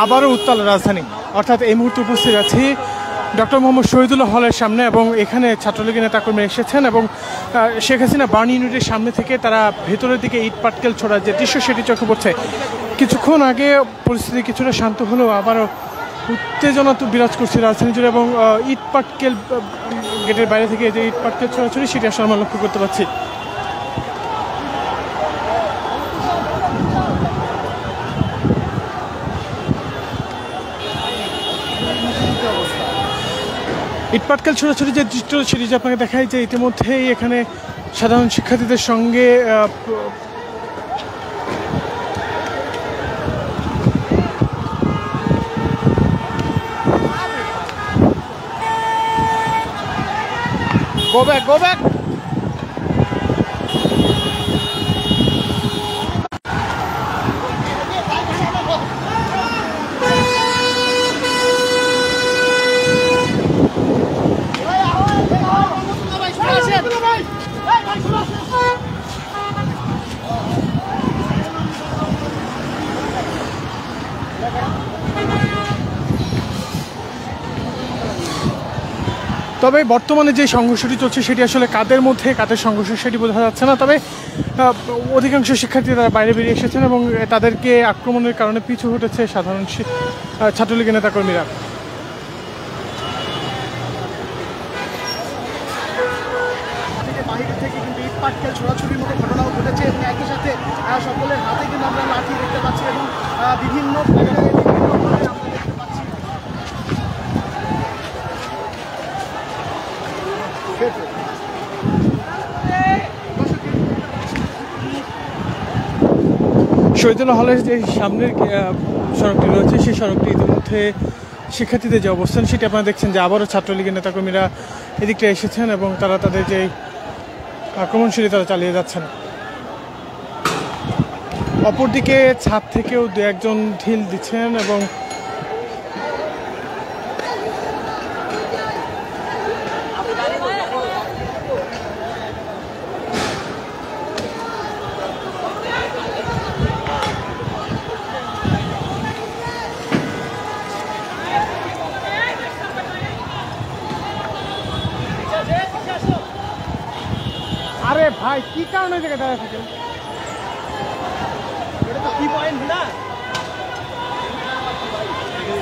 আবারও উত্তাল রাজধানী, অর্থাৎ এই মুহূর্তে উপস্থিত আছি ডক্টর মোহাম্মদ শহীদুল্লাহ হলের সামনে এবং এখানে ছাত্রলীগের নেতাকর্মী এসেছেন এবং শেখ হাসিনা বার্ন ইউনিটের সামনে থেকে তারা ভেতরের দিকে ইট পাটকেল ছোড়ার যে দৃশ্য সেটি চোখে পড়ছে। কিছুক্ষণ আগে পরিস্থিতি কিছুটা শান্ত হলেও আবারও উত্তেজনা তো বিরাজ করছে রাজধানী জুড়ে এবং ইট পাটকেল গেটের বাইরে থেকে যে ইট পাটকেল ছোড়াছড়ি সেটি আসলে আমরা লক্ষ্য করতে পারছি। ইটপাটকেল ছোড়াছড়ি যে দৃশ্য সেটি যে আপনাকে দেখায় যে ইতিমধ্যেই এখানে সাধারণ শিক্ষার্থীদের সঙ্গে go back তবে বর্তমানে যে সংঘর্ষটি চলছে সেটি আসলে কাদের মধ্যে কাদের সংঘর্ষ সেটি বোঝা যাচ্ছে না। তবে অধিকাংশ শিক্ষার্থী তারা বাইরে বেরিয়ে এসেছেন এবং তাদেরকে আক্রমণের কারণে পিছু হটেছে সাধারণ ছাত্রলীগের নেতাকর্মীরা। বাহির থেকে কিন্তু ইট পাটকেল ছোড়াছুড়ির মতো ঘটনাও ঘটেছে এবং একই সাথে সকলের হাতে কিন্তু আমরা লাঠি দেখতে পাচ্ছি এবং বিভিন্ন শহীদুল্লাহ হলের যে সামনের সড়কটি রয়েছে সেই সড়কটি ইতিমধ্যে শিক্ষার্থীদের যে অবস্থান সেটি আপনারা দেখছেন যে আবারও ছাত্রলীগের নেতাকর্মীরা এদিকটা এসেছেন এবং তারা তাদের যে আক্রমণশীলী তারা চালিয়ে যাচ্ছেন। অপরদিকে ছাদ থেকেও দু একজন ঢিল দিচ্ছেন এবং আরে ভাই কি কারণে জায়গায় দাঁড়ায় থাকেন? এটা তো কি পয়েন্ট না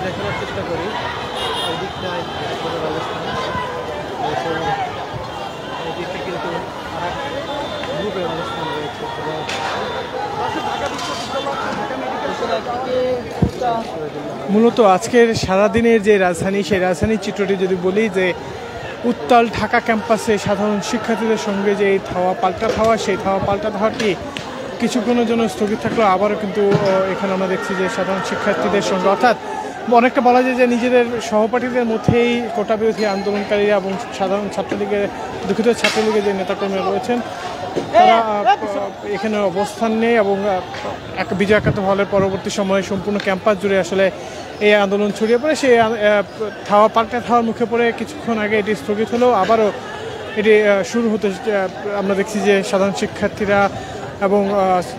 দেখার চেষ্টা করি এই দিকটায় কিন্তু গ্রুপের অবস্থান রয়েছে। মূলত আজকের সারাদিনের যে রাজধানী সেই রাজধানীর চিত্রটি যদি বলি যে উত্তাল ঢাকা ক্যাম্পাসে সাধারণ শিক্ষার্থীদের সঙ্গে যে এই ধাওয়া পাল্টা ধাওয়া সেই ধাওয়া পাল্টা ধাওয়াটি কিছুক্ষণের জন্য স্থগিত থাকলেও আবারও কিন্তু এখানে আমরা দেখছি যে সাধারণ শিক্ষার্থীদের সঙ্গে অর্থাৎ অনেকটা বলা যায় যে নিজেদের সহপাঠীদের মধ্যেই কোটা বিরোধী আন্দোলনকারীরা এবং সাধারণ ছাত্রলীগের দুঃখিত ছাত্রলীগের যে নেতাকর্মীরা রয়েছেন তারা এখানে অবস্থান নেই এবং বিজয় একাত্তর হলের পরবর্তী সময়ে সম্পূর্ণ ক্যাম্পাস জুড়ে আসলে এই আন্দোলন ছড়িয়ে পড়ে। সেই ধাওয়া পাল্টা ধাওয়ার মুখে পড়ে কিছুক্ষণ আগে এটি স্থগিত হলেও আবারও এটি শুরু হতে আমরা দেখছি যে সাধারণ শিক্ষার্থীরা এবং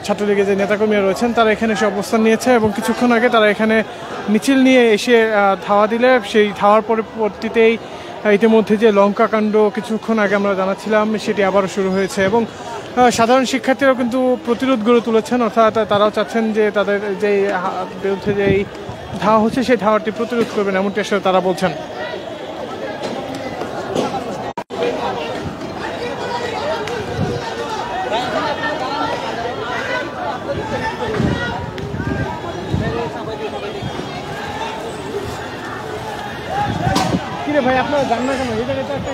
ছাত্রলীগের যে নেতাকর্মীরা রয়েছেন তারা এখানে এসে অবস্থান নিয়েছে এবং কিছুক্ষণ আগে তারা এখানে মিছিল নিয়ে এসে ধাওয়া দিলে সেই ধাওয়ার পরবর্তীতেই ইতিমধ্যে যে লঙ্কাকাণ্ড কিছুক্ষণ আগে আমরা জানাচ্ছিলাম সেটি আবারও শুরু হয়েছে এবং সাধারণ শিক্ষার্থীরাও কিন্তু প্রতিরোধ গড়ে তুলেছেন, অর্থাৎ তারাও চাচ্ছেন যে তাদের যেই বিরুদ্ধে যেই ধাওয়া হচ্ছে সেই ধাওয়াটি প্রতিরোধ করবেন এমনটি আসলে তারা বলছেন। কিরে ভাই আপনারা জান না কেন এই জায়গাটা একটা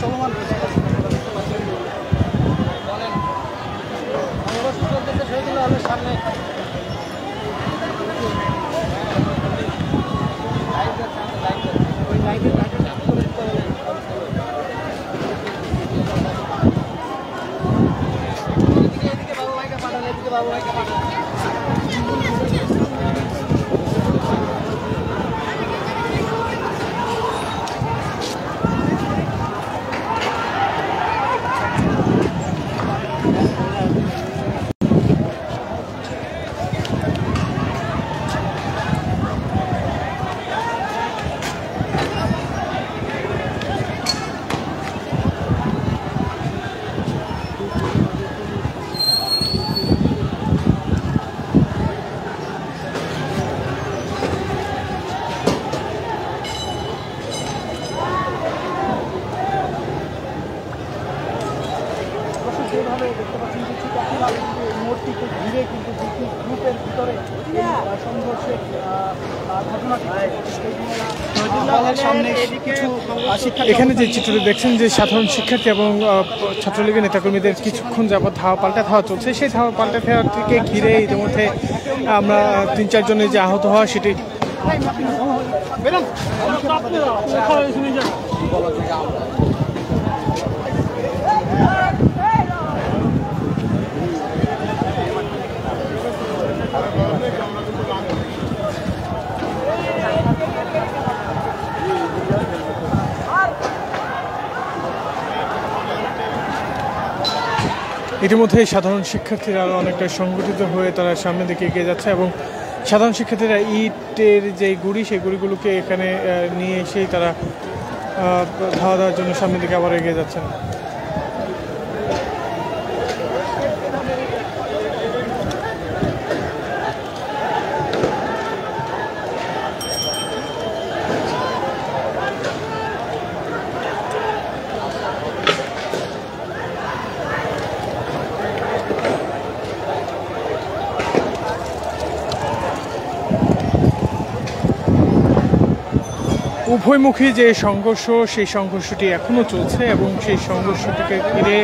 চলমান রয়েছে। সামনে সুন্দরভাবে দেখতে পাচ্ছেন যে ঠিক একইভাবে কিন্তু এই মোড়টিকে ঘিরে কিন্তু দুটি গ্রুপের ভিতরে সংঘর্ষের ঘটনাটি সামনে কিছু এখানে যে চিত্রটি দেখছেন যে সাধারণ শিক্ষার্থী এবং ছাত্রলীগের নেতাকর্মীদের কিছুক্ষণ যাবৎ ধাওয়া পাল্টা ধাওয়া চলছে, সেই ধাওয়া পাল্টা ধাওয়াটিকে ঘিরে ইতিমধ্যে আমরা 3-4 জনের যে আহত হওয়া সেটি ইতিমধ্যে সাধারণ শিক্ষার্থীরা আরও অনেকটা সংগঠিত হয়ে তারা সামনের দিকে এগিয়ে যাচ্ছে এবং সাধারণ শিক্ষার্থীরা ইটের যে গুঁড়ি সেই গুঁড়িগুলোকে এখানে নিয়ে এসেই তারা ধাওয়া দেওয়ার জন্য সামনের দিকে আবার এগিয়ে যাচ্ছেন। উভয়মুখী যে সংঘর্ষ সেই সংঘর্ষটি এখনও চলছে এবং সেই সংঘর্ষটিকে ঘিরে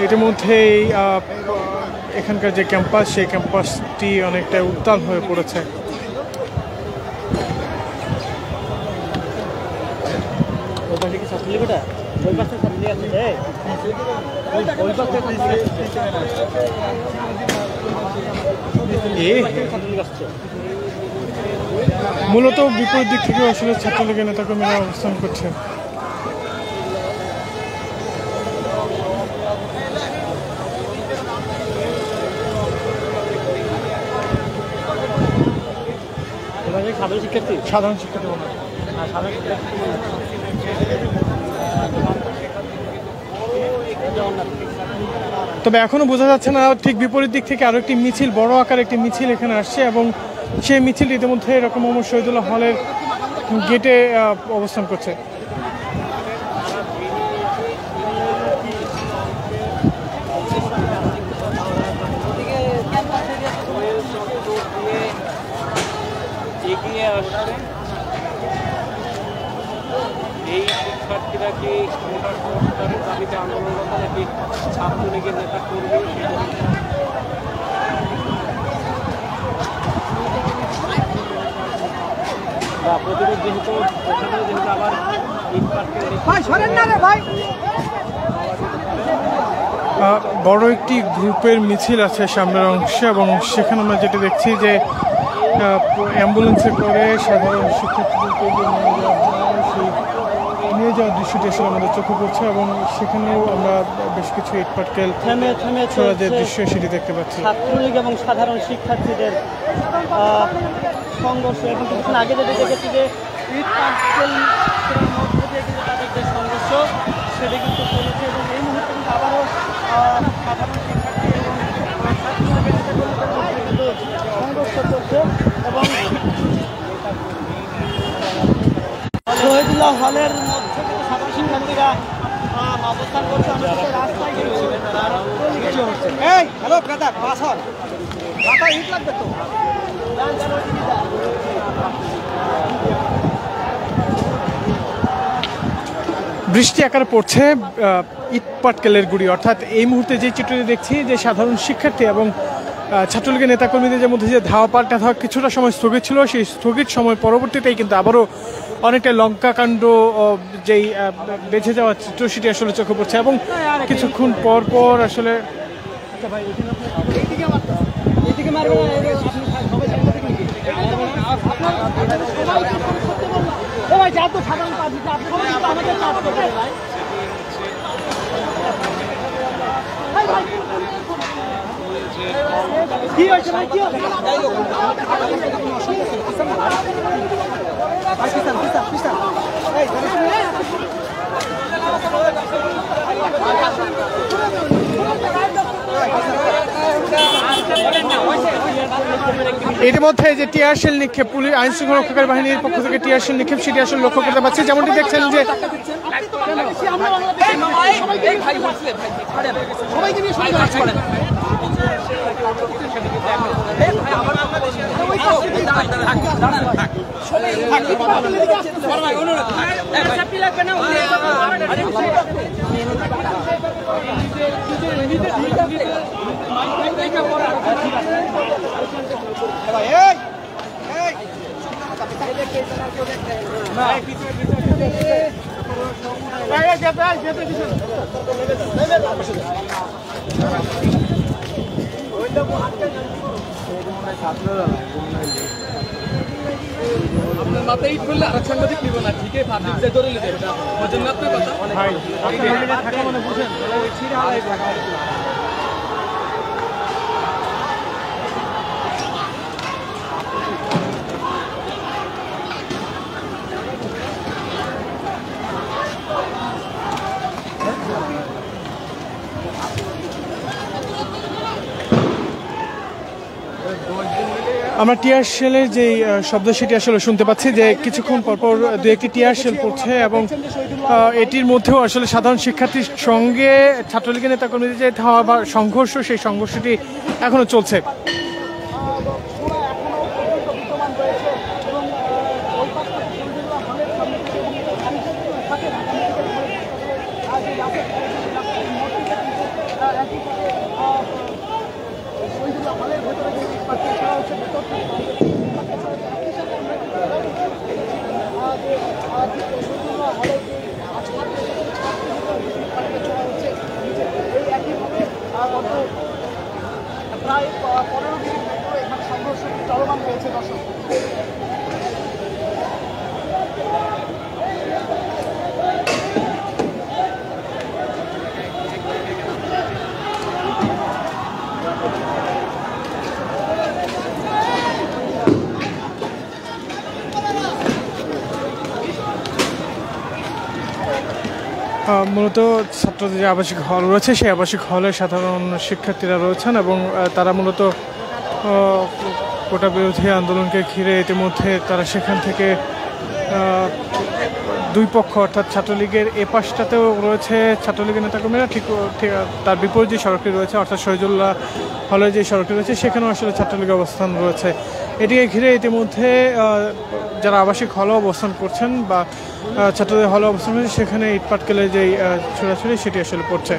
ইতিমধ্যেই এখানকার যে ক্যাম্পাস সেই ক্যাম্পাসটি অনেকটা উত্তাল হয়ে পড়েছে। মূলত বিপরীত দিক থেকে আসলে ছাত্রলীগের নেতাকর্মীরা অবস্থান করছে। সাধারণ শিক্ষার্থী তবে এখনো বোঝা যাচ্ছে না, ঠিক বিপরীত দিক থেকে আরো একটি মিছিল, বড় আকার একটি মিছিল এখানে আসছে এবং সেই মিছিলটি ইতিমধ্যে এরকম মোহাম্মদ শহীদুল্লাহ হলের গেটে অবস্থান করছে। এগিয়ে আসছে এই শিক্ষার্থীরা কি কোটা সংস্কারের দাবিতে আন্দোলনরত নাকি ছাত্রলীগের নেতা কর্মী বা প্রতিরোধ যেহেতু আবার বড় একটি গ্রুপের মিছিল আছে সামনের অংশে এবং সেখানে আমরা যেটা দেখছি যে অ্যাম্বুলেন্সে করে সাধারণ শিক্ষার্থীদেরকে নিয়ে যাওয়ার দৃশ্যটি আসলে আমাদের চোখে পড়ছে এবং সেখানেও আমরা বেশ কিছু ইট পাটকেল ছোড়া যে দৃশ্য সেটি দেখতে পাচ্ছি। ছাত্রলীগ এবং সাধারণ শিক্ষার্থীদের সংঘর্ষ এখন কিছুক্ষণ আগে যেটা দেখেছি যে ইট পাটকেল মধ্যে দিয়ে কিন্তু তাদের যে সংঘর্ষ সেটা কিন্তু চলেছে এবং এই মুহূর্তে কিন্তু আবারও সাধারণ শিক্ষার্থী এবং কিন্তু সংঘর্ষ চলছে এবং শহীদুল্লাহ হলের মধ্যে কিন্তু ছাত্র শিক্ষার্থীরা অবস্থান করছে। আমরা রাস্তায় হ্যালো ক্রেতা পাথর মাথায় ইট লাগবে তো। বৃষ্টি আকারে পড়ছে ইট পাটকেলের গুঁড়ি, অর্থাৎ এই মুহূর্তে যে চিত্রটি দেখছি যে সাধারণ শিক্ষার্থী এবং ছাত্রলীগের নেতাকর্মীদের মধ্যে যে ধাওয়া পাল্টা ধাওয়া কিছুটা সময় স্থগিত ছিল, সেই স্থগিত সময় পরবর্তীতেই কিন্তু আবারও অনেকটা লঙ্কাকাণ্ড যেই বেঁচে যাওয়ার চিত্র সেটি আসলে চোখে পড়ছে এবং কিছুক্ষণ পর পর আসলে কি হয়েছে ভাই, কি হয়েছে? ইতিমধ্যে যে টিয়ারশেল নিক্ষেপ পুলিশ আইন শৃঙ্খলা রক্ষাকারী বাহিনীর পক্ষ থেকে টিয়ারশেল নিক্ষেপ সেটি আসলে লক্ষ্য করতে পারছি। যেমনটি দেখছেন যে আপনার মাথায় ইট করলে আর সাংবাদিক নিব না, ঠিক আছে? পাবলিক যে ধরে নেবে ওই জন্য আপনার কথা ভাই থাকা মানে বুঝেন আমরা টিয়ার শেলের যে শব্দ সেটি আসলে শুনতে পাচ্ছি যে কিছুক্ষণ পরপর দু একটি টিয়ার শেল পড়ছে এবং এটির মধ্যেও আসলে সাধারণ শিক্ষার্থীর সঙ্গে ছাত্রলীগের নেতাকর্মীদের যে ধাওয়া বা সংঘর্ষ সেই সংঘর্ষটি এখনো চলছে। প্রায় 15 মিনিট এখানে সংঘর্ষ চলমান রয়েছে দর্শক। মূলত ছাত্রদের যে আবাসিক হল রয়েছে সেই আবাসিক হলে সাধারণ শিক্ষার্থীরা রয়েছেন এবং তারা মূলত কোটা বিরোধী আন্দোলনকে ঘিরে ইতিমধ্যে তারা সেখান থেকে দুই পক্ষ অর্থাৎ ছাত্রলীগের এ পাশটাতেও রয়েছে ছাত্রলীগের নেতাকর্মীরা, ঠিক তার বিপরীত যে সড়কটি রয়েছে অর্থাৎ শহীদুল্লাহ হলে যে সড়কটি রয়েছে সেখানেও আসলে ছাত্রলীগের অবস্থান রয়েছে। এটিকে ঘিরে ইতিমধ্যে যারা আবাসিক হলে অবস্থান করছেন বা ছাত্রদের হলে অবস্থান করছে সেখানে ইটপাটকেলের যে ছোড়াছুড়ি সেটি আসলে পড়ছে।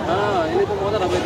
হ্যাঁ, এনে তো মজা হবে।